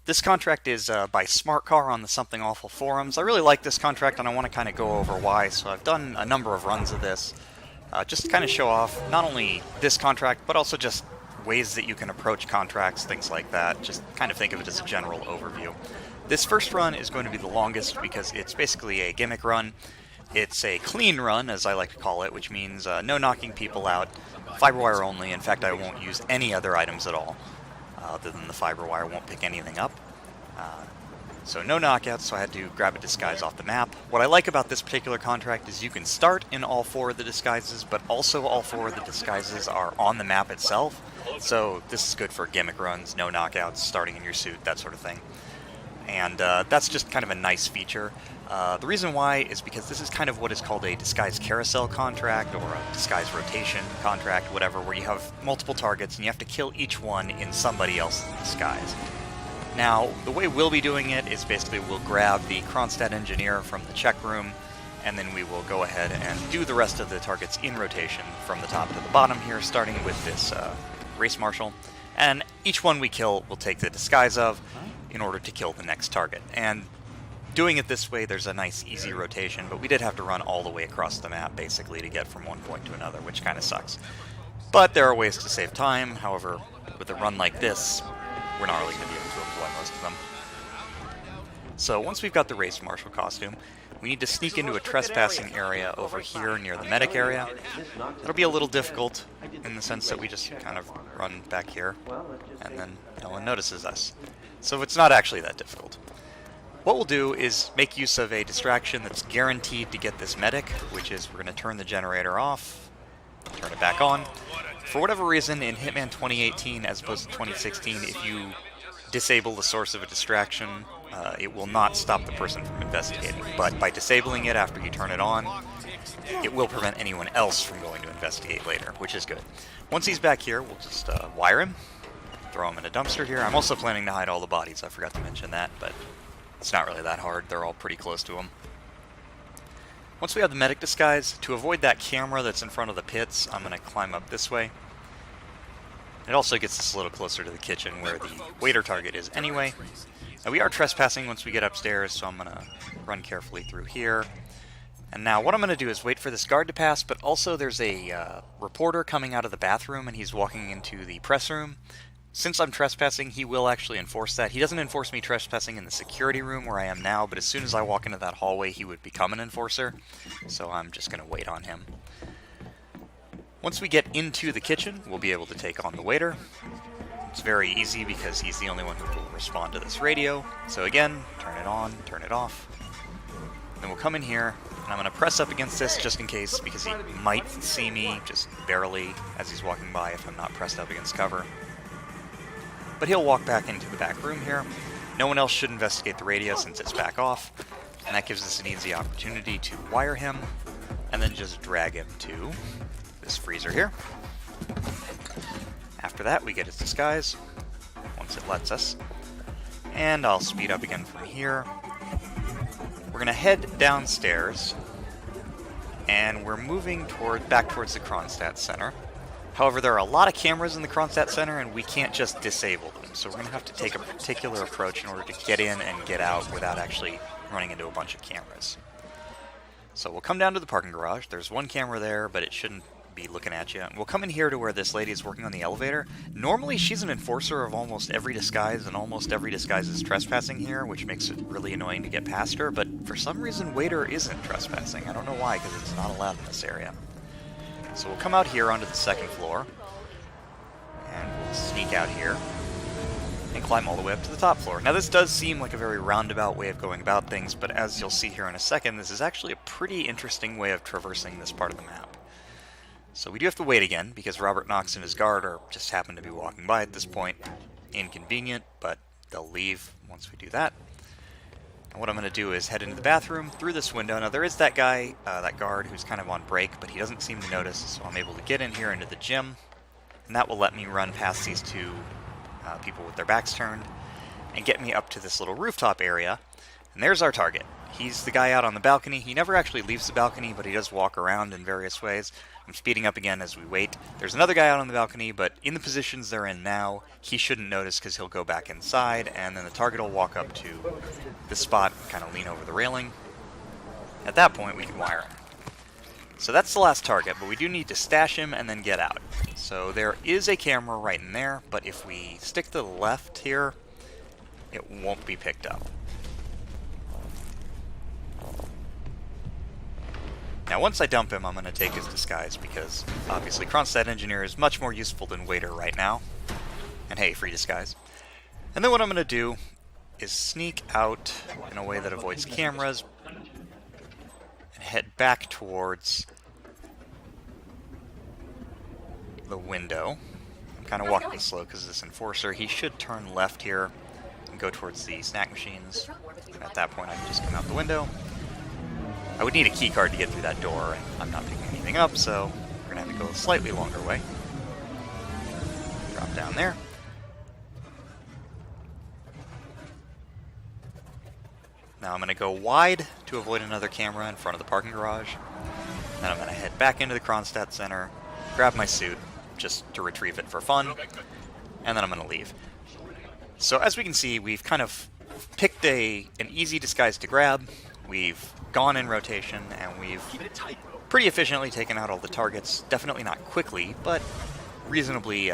This contract is by Smart Car on the Something Awful forums. I really like this contract and I want to kind of go over why, so I've done a number of runs of this, just to kind of show off not only this contract, but also just ways that you can approach contracts, things like that. Just kind of think of it as a general overview. This first run is going to be the longest because it's basically a gimmick run. It's a clean run, as I like to call it, which means no knocking people out, fiber wire only. In fact, I won't use any other items at all. Other than the fiber wire, won't pick anything up. So no knockouts, so I had to grab a disguise off the map. What I like about this particular contract is you can start in all 4 of the disguises, but also all 4 of the disguises are on the map itself. So this is good for gimmick runs, no knockouts, starting in your suit, that sort of thing. And that's just kind of a nice feature. The reason why is because this is kind of what is called a disguise carousel contract, or a disguise rotation contract, whatever, where you have multiple targets and you have to kill each one in somebody else's disguise. Now, the way we'll be doing it is basically we'll grab the Kronstadt engineer from the check room, and then we will go ahead and do the rest of the targets in rotation from the top to the bottom here, starting with this race marshal. And each one we kill will take the disguise of in order to kill the next target. And doing it this way, there's a nice easy rotation, but we did have to run all the way across the map basically to get from one point to another, which kind of sucks. But there are ways to save time. However, with a run like this, we're not really going to be able to employ most of them. So once we've got the race marshal costume, we need to sneak into a trespassing area over here near the medic area. It'll be a little difficult in the sense that we just kind of run back here and then no one notices us. So it's not actually that difficult. What we'll do is make use of a distraction that's guaranteed to get this medic, which is we're going to turn the generator off, turn it back on. For whatever reason, in Hitman 2018 as opposed to 2016, if you disable the source of a distraction, it will not stop the person from investigating. But by disabling it after you turn it on, it will prevent anyone else from going to investigate later, which is good. Once he's back here, we'll just wire him, throw him in a dumpster here. I'm also planning to hide all the bodies, I forgot to mention that, but it's not really that hard. They're all pretty close to him. Once we have the medic disguise, to avoid that camera that's in front of the pits, I'm going to climb up this way. It also gets us a little closer to the kitchen where the waiter target is anyway. Now we are trespassing once we get upstairs, so I'm going to run carefully through here. And now what I'm going to do is wait for this guard to pass, but also there's a reporter coming out of the bathroom and he's walking into the press room. Since I'm trespassing, he will actually enforce that. He doesn't enforce me trespassing in the security room where I am now, but as soon as I walk into that hallway, he would become an enforcer. So I'm just going to wait on him. Once we get into the kitchen, we'll be able to take on the waiter. It's very easy because he's the only one who will respond to this radio. So again, turn it on, turn it off. Then we'll come in here, and I'm going to press up against this just in case, because he might see me just barely as he's walking by if I'm not pressed up against cover. But he'll walk back into the back room here. No one else should investigate the radio since it's back off, and that gives us an easy opportunity to wire him, and then just drag him to this freezer here. After that, we get his disguise, once it lets us. And I'll speed up again from here. We're going to head downstairs, and we're moving back towards the Kronstadt Center. However, there are a lot of cameras in the Kronstadt Center, and we can't just disable them, so we're going to have to take a particular approach in order to get in and get out without actually running into a bunch of cameras. So we'll come down to the parking garage. There's one camera there, but it shouldn't be looking at you. We'll come in here to where this lady is working on the elevator. Normally, she's an enforcer of almost every disguise, and almost every disguise is trespassing here, which makes it really annoying to get past her, but for some reason, waiter isn't trespassing. I don't know why, because it's not allowed in this area. So we'll come out here onto the second floor, and we'll sneak out here, and climb all the way up to the top floor. Now this does seem like a very roundabout way of going about things, but as you'll see here in a second, this is actually a pretty interesting way of traversing this part of the map. So we do have to wait again, because Robert Knox and his guard just happen to be walking by at this point. Inconvenient, but they'll leave once we do that. And what I'm going to do is head into the bathroom through this window. Now there is that guy, that guard, who's kind of on break, but he doesn't seem to notice, so I'm able to get in here into the gym, and that will let me run past these two people with their backs turned, and get me up to this little rooftop area. And there's our target. He's the guy out on the balcony. He never actually leaves the balcony, but he does walk around in various ways. I'm speeding up again as we wait. There's another guy out on the balcony, but in the positions they're in now, he shouldn't notice because he'll go back inside, and then the target will walk up to this spot, kind of lean over the railing. At that point, we can wire him. So that's the last target, but we do need to stash him and then get out. So there is a camera right in there, but if we stick to the left here, it won't be picked up. Now once I dump him, I'm going to take his disguise, because obviously Kronstadt Engineer is much more useful than Waiter right now. And hey, free disguise. And then what I'm going to do is sneak out in a way that avoids cameras, and head back towards the window. I'm kind of walking slow because this Enforcer, he should turn left here and go towards the snack machines. And at that point I can just come out the window. I would need a key card to get through that door, and I'm not picking anything up, so we're going to have to go a slightly longer way. Drop down there. Now I'm going to go wide to avoid another camera in front of the parking garage. Then I'm going to head back into the Kronstadt Center, grab my suit, just to retrieve it for fun, and then I'm going to leave. So as we can see, we've kind of picked an easy disguise to grab. We've gone in rotation, and we've pretty efficiently taken out all the targets. Definitely not quickly, but reasonably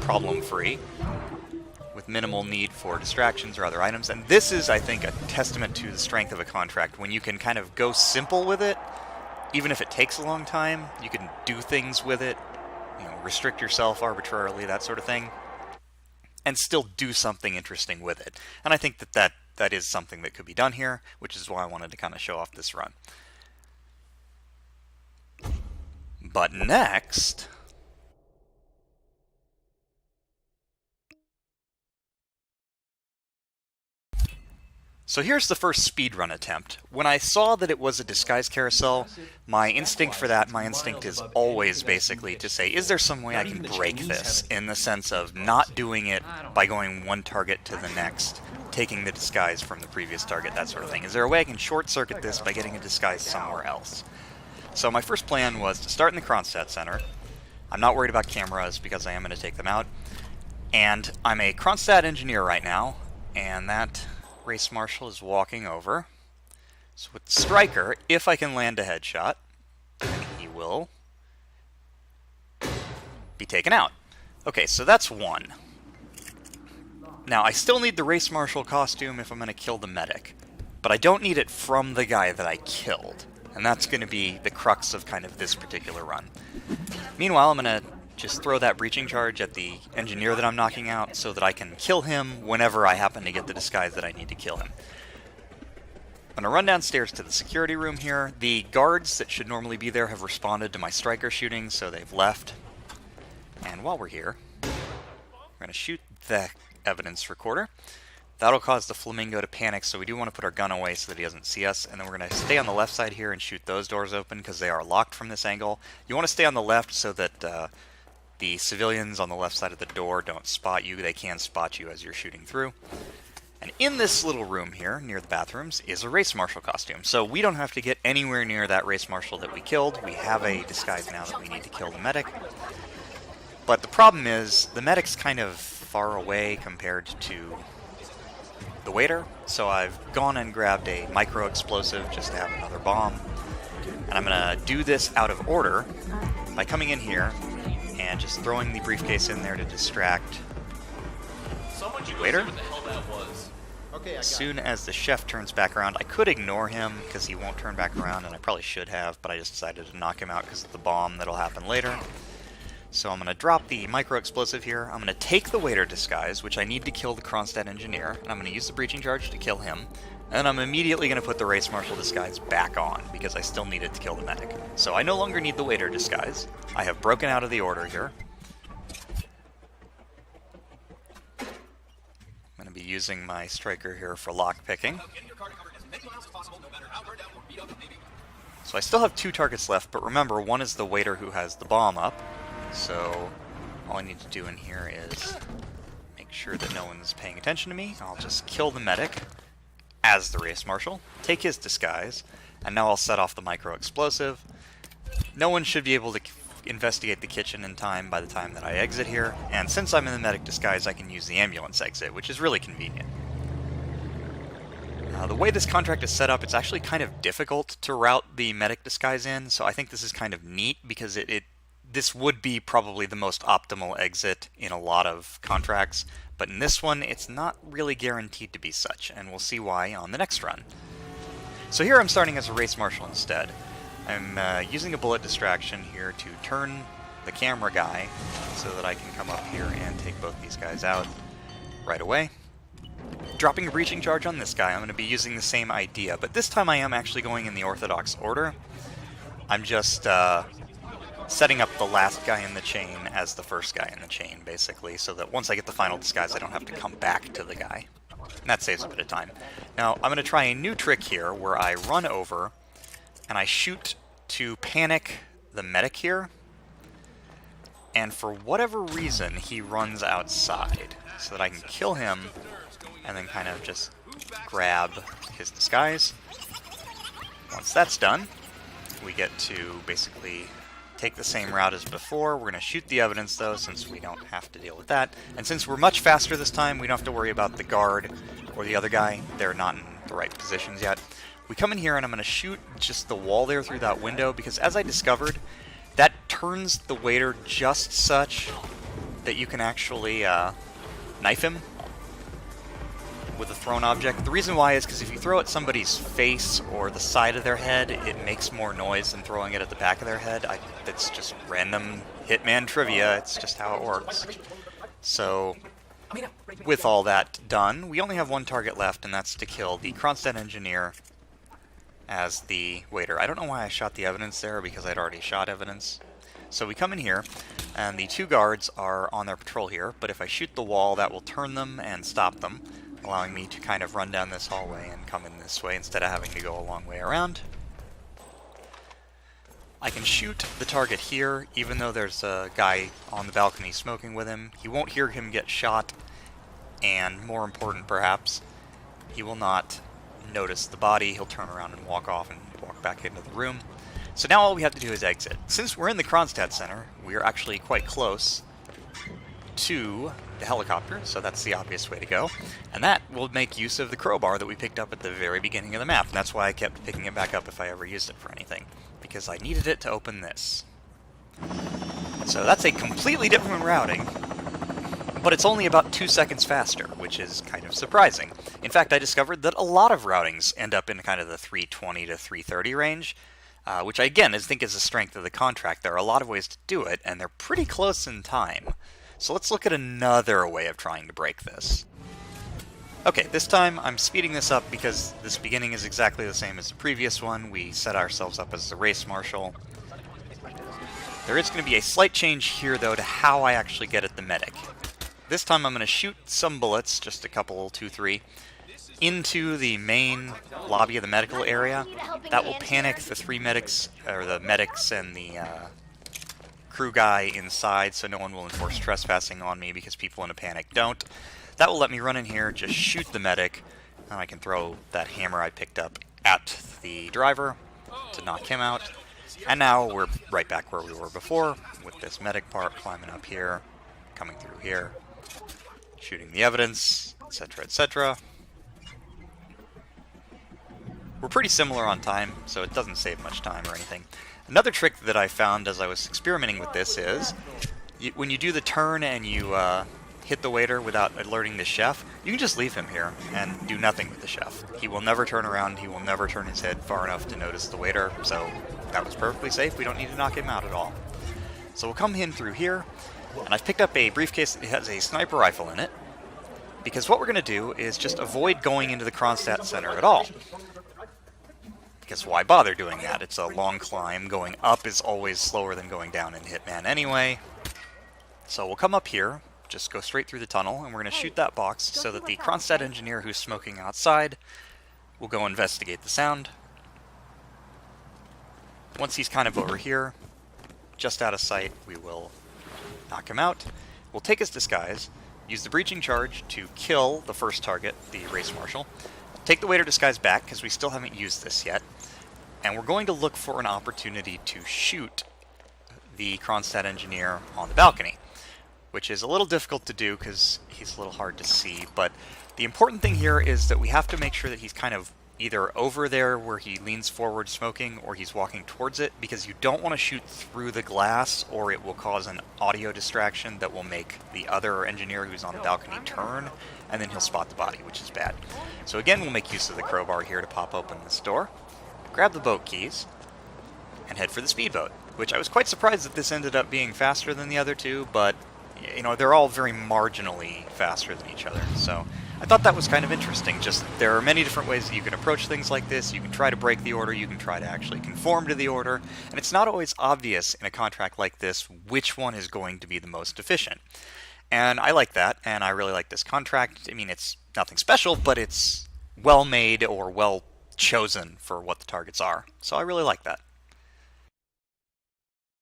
problem-free, with minimal need for distractions or other items. And this is, I think, a testament to the strength of a contract. When you can kind of go simple with it, even if it takes a long time, you can do things with it, you know, restrict yourself arbitrarily, that sort of thing, and still do something interesting with it. And I think that is something that could be done here, which is why I wanted to kind of show off this run. But next... So here's the first speedrun attempt. When I saw that it was a disguise carousel, my instinct is always basically to say, is there some way I can break this, in the sense of not doing it by going one target to the next, taking the disguise from the previous target, that sort of thing. Is there a way I can short-circuit this by getting a disguise somewhere else? So my first plan was to start in the Kronstadt Center. I'm not worried about cameras because I am going to take them out. And I'm a Kronstadt Engineer right now, and that race marshal is walking over. So with Striker, if I can land a headshot, he will be taken out. Okay, so that's one. Now, I still need the race marshal costume if I'm going to kill the medic, but I don't need it from the guy that I killed, and that's going to be the crux of kind of this particular run. Meanwhile, I'm going to just throw that breaching charge at the engineer that I'm knocking out so that I can kill him whenever I happen to get the disguise that I need to kill him. I'm going to run downstairs to the security room here. The guards that should normally be there have responded to my Striker shooting, so they've left. And while we're here, we're going to shoot the evidence recorder. That'll cause the Flamingo to panic, so we do want to put our gun away so that he doesn't see us. And then we're going to stay on the left side here and shoot those doors open because they are locked from this angle. You want to stay on the left so that the civilians on the left side of the door don't spot you. They can spot you as you're shooting through. And in this little room here, near the bathrooms, is a race marshal costume. So we don't have to get anywhere near that race marshal that we killed. We have a disguise now that we need to kill the medic. But the problem is, the medic's kind of far away compared to the waiter. So I've gone and grabbed a micro-explosive just to have another bomb. And I'm going to do this out of order by coming in here and just throwing the briefcase in there to distract the waiter. As soon as the chef turns back around, I could ignore him because he won't turn back around, and I probably should have, but I just decided to knock him out because of the bomb that'll happen later. So I'm going to drop the micro-explosive here. I'm going to take the waiter disguise, which I need to kill the Kronstadt Engineer, and I'm going to use the breaching charge to kill him. And then I'm immediately going to put the race marshal disguise back on, because I still need it to kill the medic. So I no longer need the waiter disguise. I have broken out of the order here. I'm going to be using my Striker here for lockpicking. So I still have 2 targets left, but remember, one is the waiter who has the bomb up. So all I need to do in here is make sure that no one's paying attention to me. I'll just kill the medic, as the race marshal, take his disguise, and now I'll set off the micro-explosive. No one should be able to investigate the kitchen in time by the time that I exit here, and since I'm in the medic disguise, I can use the ambulance exit, which is really convenient. The way this contract is set up, it's actually kind of difficult to route the medic disguise in, so I think this is kind of neat because this would be probably the most optimal exit in a lot of contracts, but in this one, it's not really guaranteed to be such, and we'll see why on the next run. So here I'm starting as a race marshal instead. I'm using a bullet distraction here to turn the camera guy so that I can come up here and take both these guys out right away. Dropping a breaching charge on this guy, I'm going to be using the same idea, but this time I am actually going in the orthodox order. I'm just setting up the last guy in the chain as the first guy in the chain, basically, so that once I get the final disguise, I don't have to come back to the guy. And that saves a bit of time. Now, I'm going to try a new trick here, where I run over, and I shoot to panic the medic here, and for whatever reason, he runs outside, so that I can kill him, and then kind of just grab his disguise. Once that's done, we get to basically take the same route as before. We're going to shoot the evidence, though, since we don't have to deal with that. And since we're much faster this time, we don't have to worry about the guard or the other guy. They're not in the right positions yet. We come in here, and I'm going to shoot just the wall there through that window, because as I discovered, that turns the waiter just such that you can actually knife him with a thrown object. The reason why is because if you throw at somebody's face or the side of their head, it makes more noise than throwing it at the back of their head. It's just random Hitman trivia. It's just how it works. So, with all that done, we only have one target left, and that's to kill the Kronstadt engineer as the waiter. I don't know why I shot the evidence there, because I'd already shot evidence. So we come in here, and the two guards are on their patrol here, but if I shoot the wall, that will turn them and stop them, allowing me to kind of run down this hallway and come in this way instead of having to go a long way around. I can shoot the target here, even though there's a guy on the balcony smoking with him. He won't hear him get shot, and more important perhaps, he will not notice the body. He'll turn around and walk off and walk back into the room. So now all we have to do is exit. Since we're in the Kronstadt Center, we are actually quite close to the helicopter, so that's the obvious way to go. And that will make use of the crowbar that we picked up at the very beginning of the map. And that's why I kept picking it back up if I ever used it for anything, because I needed it to open this. So that's a completely different routing, but it's only about 2 seconds faster, which is kind of surprising. In fact, I discovered that a lot of routings end up in kind of the 320 to 330 range, which I again think is a strength of the contract. There are a lot of ways to do it, and they're pretty close in time. So let's look at another way of trying to break this. Okay, this time I'm speeding this up because this beginning is exactly the same as the previous one. We set ourselves up as the race marshal. There is going to be a slight change here, though, to how I actually get at the medic. This time I'm going to shoot some bullets, just a couple, 2, 3, into the main lobby of the medical area. That will panic the three medics, or the medics and the crew guy inside, so no one will enforce trespassing on me because people in a panic don't. That will let me run in here, just shoot the medic, and I can throw that hammer I picked up at the driver to knock him out. And now we're right back where we were before, with this medic part climbing up here, coming through here, shooting the evidence, etc., etc. We're pretty similar on time, so it doesn't save much time or anything. Another trick that I found as I was experimenting with this is, when you do the turn and you hit the waiter without alerting the chef, you can just leave him here and do nothing with the chef. He will never turn around, he will never turn his head far enough to notice the waiter, so that was perfectly safe. We don't need to knock him out at all. So we'll come in through here, and I've picked up a briefcase that has a sniper rifle in it, because what we're going to do is just avoid going into the Kronstadt Center at all. Because why bother doing that? It's a long climb. Going up is always slower than going down in Hitman anyway. So we'll come up here, just go straight through the tunnel, and we're going to shoot that box so that the Kronstadt engineer who's smoking outside will go investigate the sound. Once he's kind of over here, just out of sight, we will knock him out. We'll take his disguise, use the breaching charge to kill the first target, the race marshal, take the waiter disguise back, because we still haven't used this yet, and we're going to look for an opportunity to shoot the Kronstadt engineer on the balcony, which is a little difficult to do because he's a little hard to see, but the important thing here is that we have to make sure that he's kind of either over there where he leans forward smoking, or he's walking towards it, because you don't want to shoot through the glass or it will cause an audio distraction that will make the other engineer who's on the balcony turn, and then he'll spot the body, which is bad. So again, we'll make use of the crowbar here to pop open this door, grab the boat keys, and head for the speedboat, which I was quite surprised that this ended up being faster than the other two, but you know, they're all very marginally faster than each other, so I thought that was kind of interesting. Just, there are many different ways that you can approach things like this. You can try to break the order, you can try to actually conform to the order, and it's not always obvious in a contract like this which one is going to be the most efficient. And I like that, and I really like this contract. I mean, it's nothing special, but it's well made or well chosen for what the targets are, so I really like that.